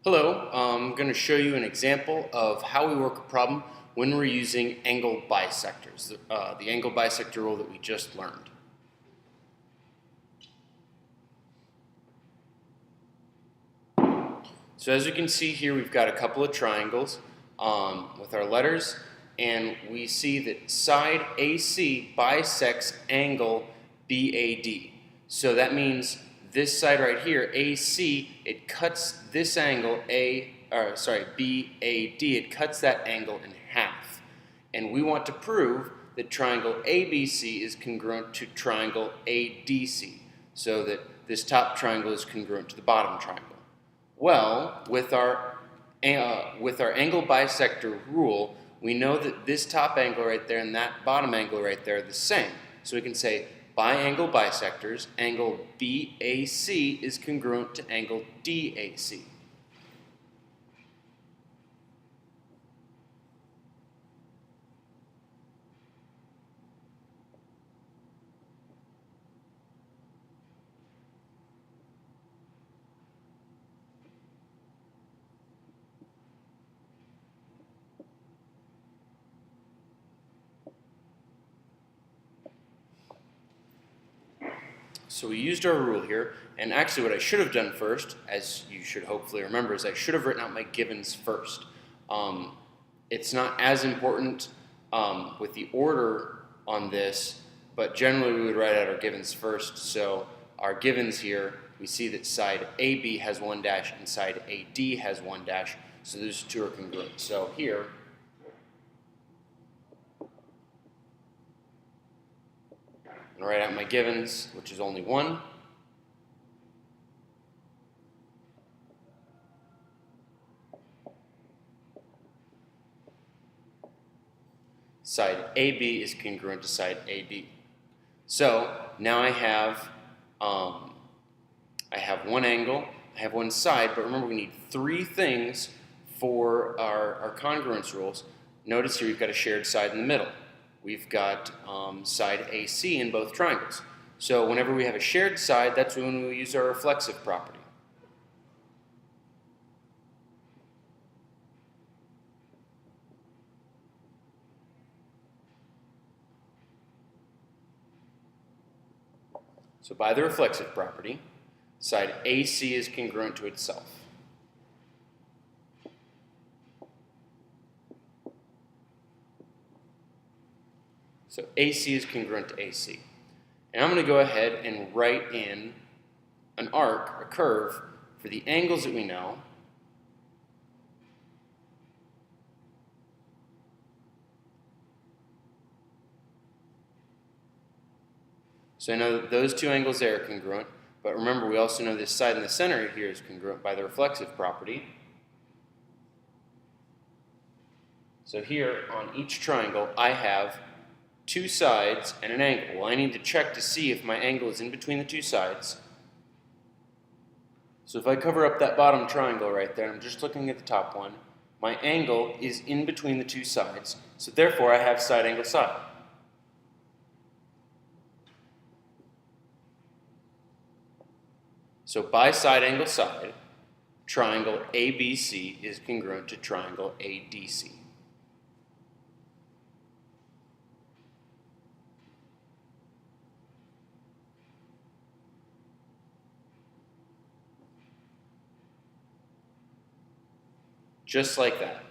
Hello, I'm going to show you an example of how we work a problem when we're using angle bisectors, the angle bisector rule that we just learned. So as you can see here, we've got a couple of triangles with our letters, and we see that side AC bisects angle BAD. So that means this side right here, AC, it cuts this angle BAD, it cuts that angle in half. And we want to prove that triangle ABC is congruent to triangle ADC, so that this top triangle is congruent to the bottom triangle. Well, with our angle bisector rule, we know that this top angle right there and that bottom angle right there are the same. So we can say by angle bisectors, angle BAC is congruent to angle DAC. So we used our rule here, and actually what I should have done first, as you should hopefully remember, is I should have written out my givens first. It's not as important with the order on this, but generally we would write out our givens first. So our givens here, we see that side AB has one dash and side AD has one dash, so those two are congruent. So here, I'm going to write out my givens, which is only one. Side AB is congruent to side AD. So now I have one angle, I have one side, but remember we need three things for our congruence rules. Notice here we've got a shared side in the middle. We've got side AC in both triangles. So whenever we have a shared side, that's when we use our reflexive property. So by the reflexive property, side AC is congruent to itself. So AC is congruent to AC. And I'm going to go ahead and write in an arc, a curve, for the angles that we know. So I know that those two angles there are congruent, but remember we also know this side in the center here is congruent by the reflexive property. So here on each triangle I have two sides and an angle. Well, I need to check to see if my angle is in between the two sides. So if I cover up that bottom triangle right there, I'm just looking at the top one, my angle is in between the two sides, so therefore I have side angle side. So by side angle side, triangle ABC is congruent to triangle ADC. Just like that.